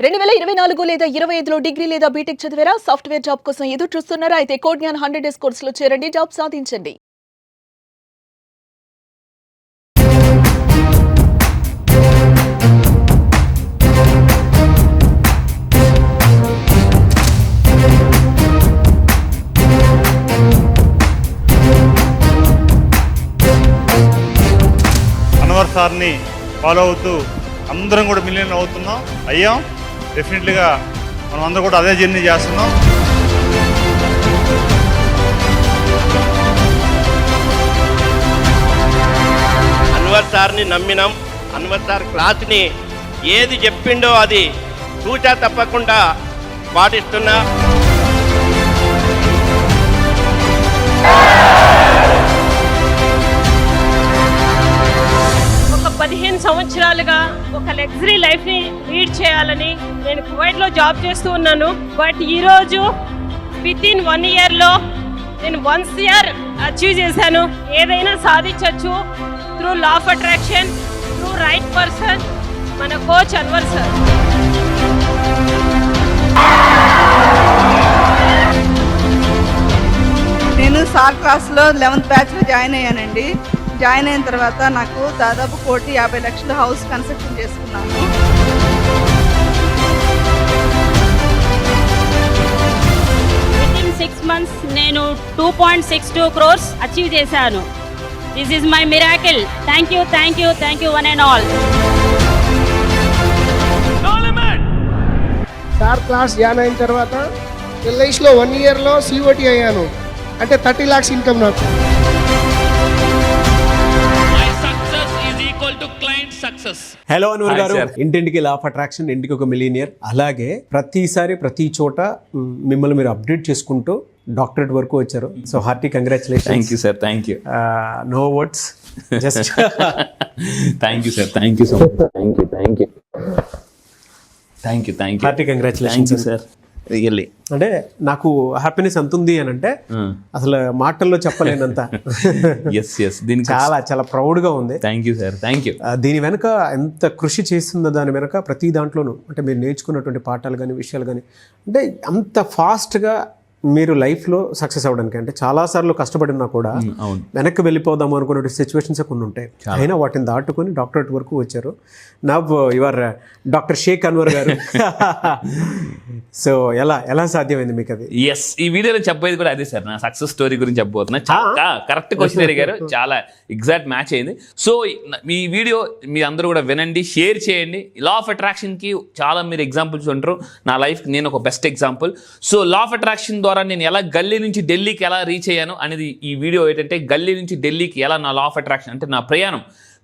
2024 లేదా 25లో డిగ్రీ లేదా బీటెక్ చదివారా? సాఫ్ట్వేర్ జాబ్ కోసం ఎదురు చూస్తున్నారా? అయితే కోడ్ జ్ఞాన్ 100 డేస్ కోర్సులో చేరండి, జాబ్ సాధించండి. అన్వర్ సార్ని ఫాలో అవుతూ అందరం కూడా మిలియన్ అవుతున్నాం, అయ్యాం. డెఫినెట్లీగా మనం అందరం కూడా అదే జర్నీ చేస్తున్నాం. అన్వర్ సార్ని నమ్మినాం. అన్వర్ సార్ క్లాస్ని ఏది చెప్పిండో అది తూచా తప్పకుండా పాటిస్తున్నా. ఒక 15 సంవత్సరాలుగా ఒక లగ్జరీ లైఫ్ని లీడ్ చేయాలని నేను కువైట్లో జాబ్ చేస్తూ ఉన్నాను. బట్ ఈరోజు వితిన్ 1 ఇయర్లో నేను 1 ఇయర్ అచీవ్ చేశాను. ఏదైనా సాధించవచ్చు through law of attraction, through right person, మన కోచ్ అన్వర్ సార్. నేను సార్ క్లాస్లో 11th బ్యాచ్లో జాయిన్ అయ్యానండి. జాయిన్ అయిన తర్వాత నాకు దాదాపు 1,50 లక్షల హౌస్ కన్స్ట్రక్షన్ చేసుకున్నాను. వితిన్ 6 months నేను 2.62 crores అచీవ్ చేశాను. This is my miracle. Thank you one and all. Sir class join అయిన తర్వాత ఎల్ఐసిలో 1 ఇయర్లో సిఓటి అయ్యాను. అంటే 30 lakhs ఇన్కమ్ నాకు. హలో అన్వర్ గారు, ఇంటింటికి లా ఆఫ్ అట్రాక్షన్, ఇంటికి ఒక మిలీనియర్. అలాగే ప్రతిసారి ప్రతి చోట మిమ్మల్ని మీరు అప్డేట్ చేసుకుంటూ డాక్టరేట్ వరకు వచ్చారు. So hearty congratulation. Thank you sir, thank you. No words, just thank you sir, thank you so much. Thank you hearty congratulation sir. Really అంటే నాకు హ్యాపీనెస్ ఎంత ఉంది అని అంటే అసలు మాటల్లో చెప్పలేనంత. దీనికి చాలా చాలా ప్రౌడ్గా ఉంది. Thank you sir, thank you. దీని వెనక ఎంత కృషి చేస్తుందో దాని వెనక ప్రతి దాంట్లోనూ అంటే మీరు నేర్చుకున్నటువంటి పాఠాలు కానీ విషయాలు కానీ అంటే అంత ఫాస్ట్గా మీరు లైఫ్లో సక్సెస్ అవ్వడానికి అంటే చాలాసార్లు కష్టపడినా కూడా వెనక్కి వెళ్ళిపోదాము అనుకునే సిచ్యువేషన్స్ కొన్ని ఉంటాయి. అయినా వాటిని దాటుకొని డాక్టరేట్ వరకు వచ్చారు. Now your doctor Shaik Anwar garu. So ఎలా సాధ్యమైంది మీకు అది? ఎస్, ఈ వీడియోలో చెప్పేది కూడా అదే సార్. నా సక్సెస్ స్టోరీ గురించి చెప్పబోతున్నా. కరెక్ట్ క్వశ్చన్ అడిగారు, చాలా ఎగ్జాక్ట్ మ్యాచ్ అయింది. సో ఈ వీడియో మీ అందరూ కూడా వినండి, షేర్ చేయండి. లా ఆఫ్ అట్రాక్షన్కి చాలా మీరు ఎగ్జాంపుల్స్ ఉంటారు. నా లైఫ్కి నేను ఒక best example. So law of attraction ద్వారా నేను ఎలా గల్లీ నుంచి ఢిల్లీకి ఎలా రీచ్ అయ్యాను అనేది ఈ వీడియో. ఏంటంటే గల్లీ నుంచి ఢిల్లీకి ఎలా నా లా ఆఫ్ అట్రాక్షన్ అంటే నా ప్రయాణం,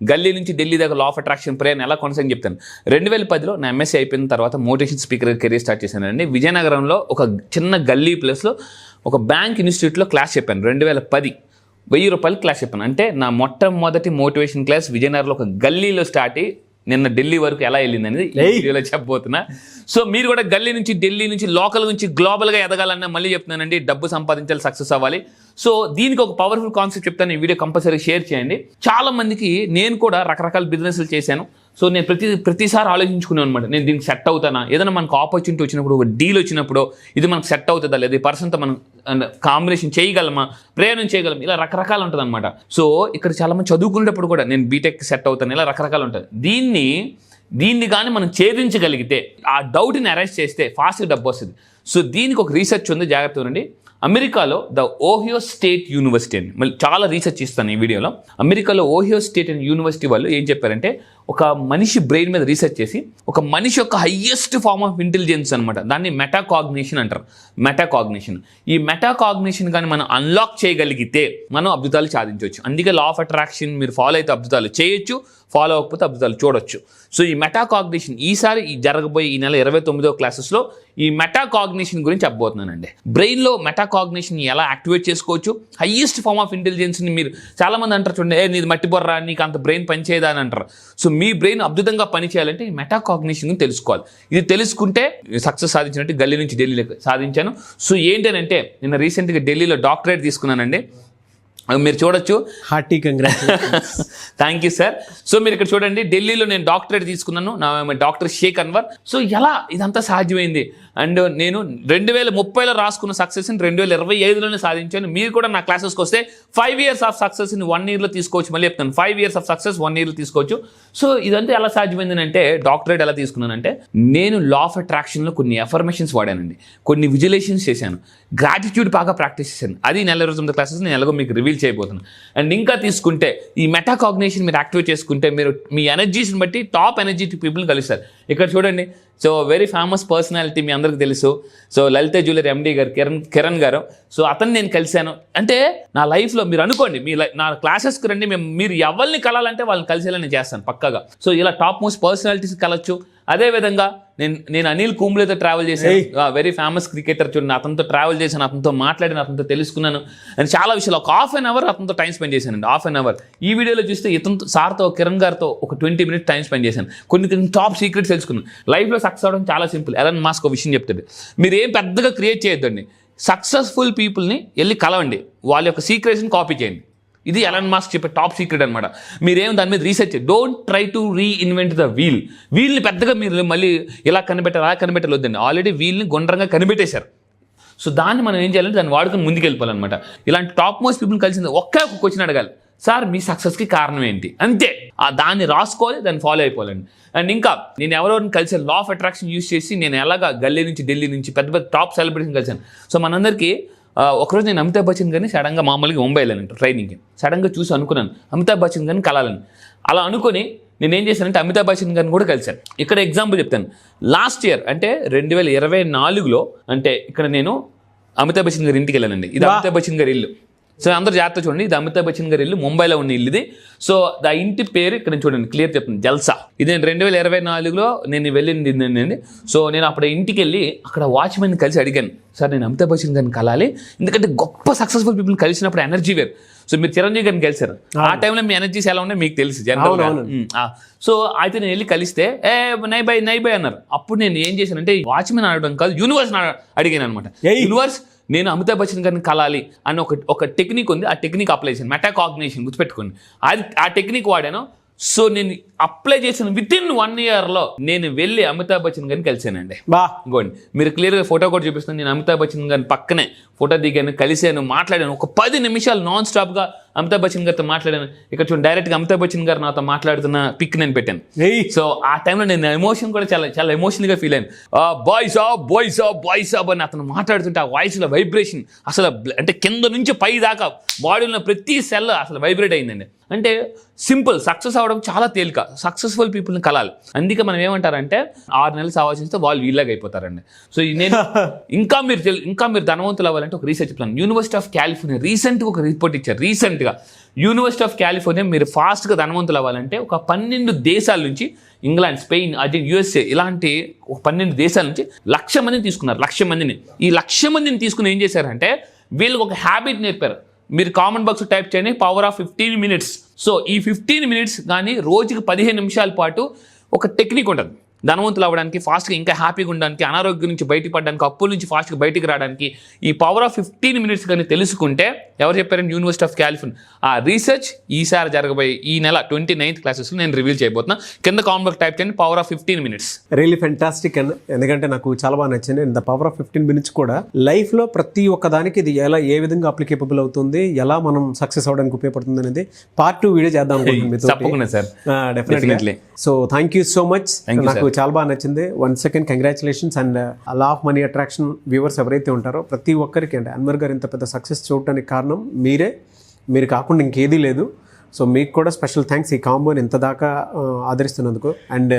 గల్లీ నుంచి ఢిల్లీ దగ్గర లా ఆఫ్ అట్రాక్షన్ ప్రయాణం ఎలా కొనసాగి చెప్తాను. 2010లో నా ఎంఎస్సీ అయిపోయిన తర్వాత మోటివేషన్ స్పీకర్ కెరీర్ స్టార్ట్ చేశానండి. విజయనగరంలో ఒక చిన్న గల్లీ ప్లేస్లో ఒక బ్యాంక్ ఇన్స్టిట్యూట్లో క్లాస్ చెప్పాను. 2010 ₹1000 క్లాస్ చెప్పాను. అంటే నా మొట్టమొదటి మోటివేషన్ క్లాస్ విజయనగరంలో ఒక గల్లీలో స్టార్ట్ అయ్యి నిన్న ఢిల్లీ వరకు ఎలా వెళ్ళింది అనేది ఈ వీడియోలో చెప్పబోతున్నా. సో మీరు కూడా గల్లీ నుంచి ఢిల్లీ నుంచి లోకల్ నుంచి గ్లోబల్గా ఎదగాలన్నా మళ్ళీ చెప్తున్నానండి, డబ్బు సంపాదించాలి, సక్సెస్ అవ్వాలి. సో దీనికి ఒక పవర్ఫుల్ కాన్సెప్ట్ చెప్తాను. ఈ వీడియో కంపల్సరీ షేర్ చేయండి. చాలా మందికి నేను కూడా రకరకాల బిజినెస్లు చేశాను. సో నేను ప్రతిసారి ఆలోచించుకున్నాను అనమాట, నేను దీనికి సెట్ అవుతానా, ఏదైనా మనకు ఆపర్చునిటీ వచ్చినప్పుడు, ఒక డీల్ వచ్చినప్పుడు ఇది మనకు సెట్ అవుతుందా లేదా, ఈ పర్సన్తో మనం కాంబినేషన్ చేయగలమా, ప్రయాణం చేయగలమా, ఇలా రకరకాలు ఉంటుంది అనమాట. సో ఇక్కడ చాలామంది చదువుకునేటప్పుడు కూడా నేను బీటెక్ సెట్ అవుతాను, ఇలా రకరకాలు ఉంటుంది. దీన్ని కానీ మనం ఛేదించగలిగితే, ఆ డౌట్ని అరెస్ట్ చేస్తే ఫాస్ట్గా డబ్బు వస్తుంది. సో దీనికి ఒక రీసెర్చ్ ఉంది, జాగ్రత్త ఉండండి. అమెరికాలో ద ఓహియో స్టేట్ యూనివర్సిటీ అని, మళ్ళీ చాలా రీసెర్చ్ ఇస్తాను ఈ వీడియోలో. అమెరికాలో ఓహియో స్టేట్ అండ్ యూనివర్సిటీ వాళ్ళు ఏం చెప్పారంటే, ఒక మనిషి బ్రెయిన్ మీద రీసెర్చ్ చేసి ఒక మనిషి యొక్క హయ్యెస్ట్ ఫార్మ్ ఆఫ్ ఇంటెలిజెన్స్ అనమాట, దాన్ని మెటాకాగ్నిషన్ అంటారు. మెటాకాగ్నిషన్, ఈ మెటాకాగ్నిషన్ కానీ మనం అన్లాక్ చేయగలిగితే మనం అద్భుతాలు సాధించవచ్చు. అందుకే లా ఆఫ్ అట్రాక్షన్ మీరు ఫాలో అయితే అద్భుతాలు చేయొచ్చు, ఫాలో అవ్వకపోతే అద్భుతాలు చూడొచ్చు. సో ఈ మెటాకాగ్నిషన్ ఈసారి జరగబోయే ఈ నెల 29వ క్లాసెస్లో ఈ మెటాకాగ్నిషన్ గురించి చెప్పబోతున్నానండి. బ్రెయిన్లో మెటాకాగ్నిషన్ ఎలా యాక్టివేట్ చేసుకోవచ్చు, హయ్యెస్ట్ ఫార్మ్ ఆఫ్ ఇంటెలిజెన్స్ని మీరు చాలామంది అంటారు చూడండి, నీది మట్టి బొర్రా, నీకు అంత బ్రెయిన్ పనిచేయదా అని అంటారు. సో మీ బ్రెయిన్ అద్భుతంగా పనిచేయాలంటే ఈ మెటాకాగ్నిషన్ తెలుసుకోవాలి. ఇది తెలుసుకుంటే సక్సెస్ సాధించినట్టు గల్లీ నుంచి ఢిల్లీలో సాధించాను. సో ఏంటంటే నిన్న రీసెంట్గా ఢిల్లీలో డాక్టరేట్ తీసుకున్నానండి. మీరు చూడొచ్చు. Hearty congratulations. Thank you sir. So మీరు ఇక్కడ చూడండి, ఢిల్లీలో నేను డాక్టరేట్ తీసుకున్నాను, నా డాక్టర్ షేక్ అన్వర్. సో ఎలా ఇదంతా సాధ్యమైంది? అండ్ నేను 2030లో రాసుకున్న సక్సెస్ని 2025లోనే సాధించాను. మీరు కూడా నా క్లాసెస్కి వస్తే 5 years ఆఫ్ సక్సెస్ని 1 yearలో తీసుకోవచ్చు. మళ్ళీ చెప్తాను, 5 years ఆఫ్ సక్సెస్ 1 yearలో తీసుకోవచ్చు. సో ఇదంతా ఎలా సాధ్యమైంది అంటే, డాక్టరేట్ ఎలా తీసుకున్నానంటే, నేను లా ఆఫ్ అట్రాక్షన్లో కొన్ని అఫర్మేషన్స్ వాడానండి, కొన్ని విజులేషన్స్ చేశాను, గ్రాటిట్యూడ్ బాగా ప్రాక్టీస్ చేశాను. అది నెల రోజుల క్లాసెస్ నేను ఎలాగో మీకు రివీల్ చేయబోతున్నాను. అండ్ ఇంకా తీసుకుంటే ఈ మెటాకాగ్నిషన్ మీరు యాక్టివేట్ చేసుకుంటే మీరు మీ ఎనర్జీస్ని బట్టి టాప్ ఎనర్జెటిక్ పీపుల్ని కలుస్తారు. ఇక్కడ చూడండి, సో వెరీ ఫేమస్ పర్సనాలిటీ మీ అందరికి తెలుసు. సో లలిత జ్యువెలరీ ఎండి గారు కిరణ్ గారు. సో అతను నేను కలిశాను. అంటే నా లైఫ్లో మీరు అనుకోండి, నా క్లాసెస్కి రండి, మీరు ఎవరిని కలాలంటే వాళ్ళని కలిసేలా నేను చేస్తాను పక్కాగా. సో ఇలా టాప్ మోస్ట్ పర్సనాలిటీస్ కలవచ్చు. అదేవిధంగా నేను అనిల్ కుంబ్లేతో ట్రావెల్ చేశాను, వెరీ ఫేమస్ క్రికెటర్. చూడండి, అతనితో ట్రావెల్ చేశాను, అతనితో మాట్లాడిన, అతనితో తెలుసుకున్నాను. అండ్ చాలా విషయాలు ఒక 1/2 hour అతనితో టైం స్పెండ్ చేశానండి. 1/2 hour. ఈ వీడియోలో చూస్తే ఇతనితో సార్తో కిరణ్ గారితో ఒక 20 minutes టైం స్పెండ్ చేశాను. కొన్ని టాప్ సీక్రెట్స్ తెలుసుకున్నాను. లైఫ్లో సక్సెస్ అవడం చాలా సింపుల్. ఎలాన్ మాస్క్ ఒక విషయం చెప్తాడు, మీరు ఏం పెద్దగా క్రియేట్ చేయొద్దండి, సక్సెస్ఫుల్ పీపుల్ని వెళ్ళి కలవండి, వాళ్ళ యొక్క సీక్రెట్స్ని కాపీ చేయండి. ఇది ఎలాన్ మాస్క్ చెప్పే టాప్ సీక్రెట్ అనమాట. మీరేం దాని మీద research, don't try to reinvent the వీల్ని పెద్దగా మీరు మళ్ళీ ఇలా కనిపెట్టాలి అలా కనిపెట్టాలి వద్దండి. ఆల్రెడీ వీల్ని గుండ్రంగా కనిపెట్టేశారు. సో దాన్ని మనం ఏం చేయాలంటే దాన్ని వాడుకొని ముందుకు వెళ్ళిపోవాలన్నమాట. ఇలాంటి టాప్ మోస్ట్ పీపుల్ని కలిసింది ఒక్క క్వశ్చన్ అడగాలి, సార్ మీ సక్సెస్కి కారణం ఏంటి, అంతే. దాన్ని రాసుకోవాలి, దాన్ని ఫాలో అయిపోవాలండి. అండ్ ఇంకా నేను ఎవరెవరిని కలిసాను, లా ఆఫ్ అట్రాక్షన్ యూజ్ చేసి నేను ఎలాగా గల్లీ నుంచి ఢిల్లీ నుంచి పెద్ద పెద్ద టాప్ సెలబ్రిటీని కలిసాను. సో మనందరికీ ఒకరోజు నేను అమితాబ్ బచ్చన్ గారిని సడన్గా మామూలుగా ముంబై వెళ్ళానంట ట్రైనింగ్కి. సడన్గా చూసి అనుకున్నాను అమితాబ్ బచ్చన్ గారిని కలాలని. అలా అనుకుని నేను ఏం చేశానంటే అమితాబ్ బచ్చన్ గారిని కూడా కలిశాను. ఇక్కడ ఎగ్జాంపుల్ చెప్తాను. లాస్ట్ ఇయర్ అంటే 2024లో అంటే ఇక్కడ నేను అమితాబ్ బచ్చన్ గారి ఇంటికి వెళ్ళానండి. ఇది అమితాబ్ బచ్చన్ గారి ఇల్లు. సో అందరూ జాగ్రత్త చూడండి, ఇది అమితాబ్ బచ్చన్ గారి ఇల్లు, ముంబైలో ఉన్న ఇల్లు ఇది. సో ఆ ఇంటి పేరు ఇక్కడ చూడండి, క్లియర్ చెప్తుంది, జల్సా. ఇది నేను 2024లో నేను వెళ్ళింది అండి. సో నేను అప్పుడు ఇంటికి వెళ్ళి అక్కడ వాచ్మెన్ కలిసి అడిగాను, సార్ నేను అమితాబ్ బచ్చన్ గారిని కలాలి, ఎందుకంటే గొప్ప సక్సెస్ఫుల్ పీపుల్ని కలిసినప్పుడు ఎనర్జీ వేరు. సో మీరు చిరంజీవి గారిని కలిసారు, ఆ టైంలో మీ ఎనర్జీస్ ఎలా ఉన్నాయో మీకు తెలుసు జనరల్గా. సో అయితే నేను వెళ్ళి కలిస్తే నై బై అన్నారు. అప్పుడు నేను ఏం చేశానంటే వాచ్మెన్ అడగడం కాదు, యూనివర్స్ అడిగాను అనమాట. యూనివర్స్ నేను అమితాబ్ బచ్చన్ గారిని కలాలి అని ఒక టెక్నిక్ ఉంది, ఆ టెక్నిక్ అప్లై చేశాను, మెటాకాగ్నిషన్, గుర్తుపెట్టుకోండి. ఆ టెక్నిక్ వాడాను. సో నేను అప్లై చేసిన వితిన్ 1 yearలో నేను వెళ్ళి అమితాబ్ బచ్చన్ గారిని కలిసానండి. ఇంకోండి మీరు క్లియర్గా ఫోటో కూడా చూపిస్తాను. నేను అమితాబ్ బచ్చన్ గారిని పక్కనే ఫోటో దిగాను, కలిసాను, మాట్లాడాను. ఒక 10 నిమిషాలు నాన్ స్టాప్గా అమితాబ్ బచ్చన్ గారితో మాట్లాడాను. ఇక్కడ చూడండి, డైరెక్ట్గా అమితాబ్ బచ్చన్ గారు నాతో మాట్లాడుతున్న పిక్ నేను పెట్టాను. సో ఆ టైంలో నేను ఎమోషన్ కూడా చాలా ఎమోషనల్గా ఫీల్ అయ్యాను. బాయ్స్ ఆబ్ అని అతను మాట్లాడుతుంటే ఆ వాయిస్లో వైబ్రేషన్ అసలు అంటే కింద నుంచి పై దాకా బాడీలో ప్రతి సెల్ అసలు వైబ్రేట్ అయిందండి. అంటే సింపుల్, సక్సెస్ అవ్వడం చాలా తేలిక, సక్సెస్ఫుల్ పీపుల్ని కలాలి. అందుకే మనం ఏమంటారంటే 6 నెలలు ఆలోచిస్తే వాళ్ళు వీళ్ళగా అయిపోతారండి. సో నేను ఇంకా మీరు ధనవంతులు అవ్వాలంటే ఒక research plan, university of California రీసెంట్గా ఒక రిపోర్ట్ ఇచ్చారు. రీసెంట్గా యూనివర్సిటీ ఆఫ్ కాలిఫోర్నియా మీరు ఫాస్ట్గా ధనవంతులు అవ్వాలంటే ఒక 12 దేశాల నుంచి, ఇంగ్లాండ్, స్పెయిన్, యుఎస్ఏ ఇలాంటి ఒక 12 దేశాల నుంచి 1,00,000 మందిని తీసుకున్నారు. 1,00,000 మందిని. ఈ 1,00,000 మందిని తీసుకుని ఏం చేశారంటే వీళ్ళకి ఒక హ్యాబిట్ నేర్పారు. మీరు కామెంట్ బాక్స్ టైప్ చేయండి, పవర్ ఆఫ్ 15 minutes. సో ఈ 15 minutes కానీ రోజుకి 15 నిమిషాల పాటు ఒక టెక్నిక్ ఉంటుంది ధనవంతులు అవ్వడానికి, ఫాస్ట్గా ఇంకా హ్యాపీగా ఉండడానికి, అనారోగ్యం నుంచి బయటపడడానికి, అప్పుల నుంచి ఫాస్ట్గా బయటికి రావడానికి. ఈ పవర్ ఆఫ్ 15 minutes కానీ తెలుసుకుంటే, ఎవరు చెప్పారండి? University of California. ఆ రీసెర్చ్ ఈసారి జరగబోయే ఈ నెల 29th క్లాసెస్లో నేను రివీల్ చేయబోతున్నా. కింద కామెంట్ బాక్స్ టైప్ చేయండి, power of 15 minutes. Really fantastic and ఎందుకంటే నాకు చాలా బాగా నచ్చింది. ద పవర్ ఆఫ్ 15 minutes కూడా లైఫ్లో ప్రతి ఒక్క దానికి ఇది ఏ విధంగా అప్లికేబుల్ అవుతుంది, ఎలా మనం సక్సెస్ అవ్వడానికి ఉపయోగపడుతుంది అనేది Part 2 వీడియో చేద్దాం అనుకుంటున్నాను. తప్పకుండా sir, definitely. So thank you so much, నాకు చాలా బాగా నచ్చింది. Once second congratulations. And law of money attraction viewers ఎవరైతే ఉంటారో ప్రతి ఒక్కరికి అంటే అన్వర్ గారు ఇంత పెద్ద సక్సెస్ చూడటానికి కారణం మీరు కాకుండా ఇంకేదీ లేదు. సో మీకు కూడా స్పెషల్ థ్యాంక్స్ ఈ కాంబోని ఇంత దాకా ఆదరిస్తున్నందుకు. అండ్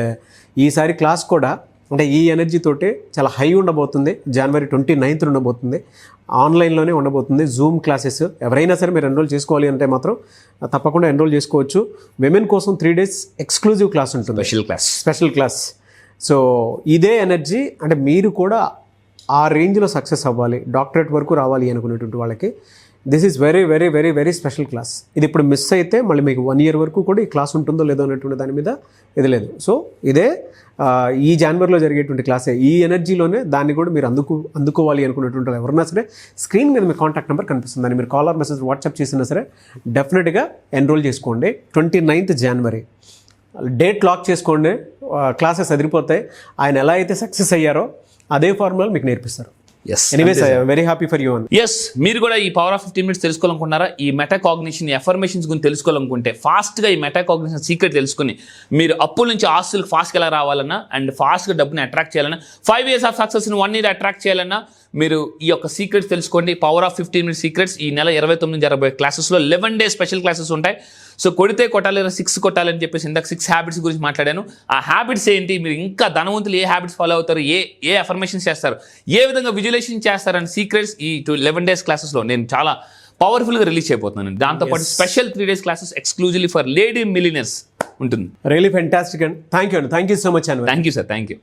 ఈసారి క్లాస్ కూడా అంటే ఈ ఎనర్జీ తోటి చాలా హై ఉండబోతుంది. January 29th ఉండబోతుంది, ఆన్లైన్లోనే ఉండబోతుంది. జూమ్ క్లాసెస్ ఎవరైనా సరే మీరు ఎన్రోల్ చేసుకోవాలి అంటే మాత్రం తప్పకుండా ఎన్రోల్ చేసుకోవచ్చు. విమెన్ కోసం 3 days ఎక్స్క్లూజివ్ క్లాస్ ఉంటుంది, స్పెషల్ క్లాస్. సో ఇదే ఎనర్జీ అంటే మీరు కూడా ఆ రేంజ్లో సక్సెస్ అవ్వాలి, డాక్టరేట్ వరకు రావాలి అనుకునేటువంటి వాళ్ళకి this is very very very very special class. ఇది ఇప్పుడు మిస్ అయితే మళ్ళీ మీకు 1 year వరకు కూడా ఈ క్లాస్ ఉంటుందో లేదో అనేటువంటి దాని మీద ఇది లేదు. సో ఇదే ఈ జనవరిలో జరిగేటువంటి క్లాసే. ఈ ఎనర్జీలోనే దాన్ని కూడా మీరు అందుకోవాలి అనుకున్నటువంటి వాళ్ళు ఎవరన్నా సరే స్క్రీన్ మీద మీ కాంటాక్ట్ నెంబర్ కనిపిస్తుంది, దాన్ని మీరు కాల్ ఆర్ మెసేజ్ వాట్సాప్ చేసినా సరే డెఫినెట్గా ఎన్రోల్ చేసుకోండి. 29th January డేట్ లాక్ చేసుకోండి. క్లాసెస్ అదిరిపోతాయి. ఆయన ఎలా అయితే సక్సెస్ అయ్యారో అదే ఫార్ములా మీకు నేర్పిస్తారు. Anyways I'm very happy for you. Yes, మీరు కూడా ఈ పవర్ ఆఫ్ 15 minutes తెలుసుకోవాలనుకున్నారా? ఈ మెటాకాగ్నిషన్, ఈ ఎఫర్మేషన్స్ గురించి తెలుసుకోవాలనుకుంటే ఫాస్ట్గా ఈ మెటాకాగ్నిషన్ సీక్రెట్ తెలుసుకుని మీరు అప్పుల నుంచి ఆస్తులకు ఫాస్ట్గా ఎలా రావాలన్నా అండ్ ఫాస్ట్గా డబ్బుని అట్రాక్ట్ చేయాలన్నా, 5 years ఆఫ్ సక్సెస్ని 1 year అట్రాక్ట్ చేయాలన్నా మీరు ఈ యొక్క సీక్రెట్స్ తెలుసుకోండి. పవర్ ఆఫ్ 15 minutes సీక్రెట్స్ ఈ నెల 29 జరగబోయే క్లాసెస్లో 11 days స్పెషల్ క్లాసెస్ ఉంటాయి. సో కొడితే కొట్టాలి, 6 కొట్టాలని చెప్పేసి ఇందాక 6 హ్యాబిట్స్ గురించి మాట్లాడాను. ఆ హ్యాబిట్స్ ఏంటి, మీరు ఇంకా ధనవంతులు ఏ హ్యాబిట్స్ ఫాలో అవుతారు, ఏ అఫర్మేషన్స్ చేస్తారు, ఏ విధంగా విజువలైజేషన్ చేస్తారని సీక్రెట్స్ ఈ 11 days క్లాసెస్లో నేను చాలా పవర్ఫుల్గా రిలీజ్ చేయబోతున్నాను. దాంతోపాటు special 3 days classes exclusively for lady millionaires ఉంటుంది. Really fantastic and thank you so much. Thank you sir, thank you.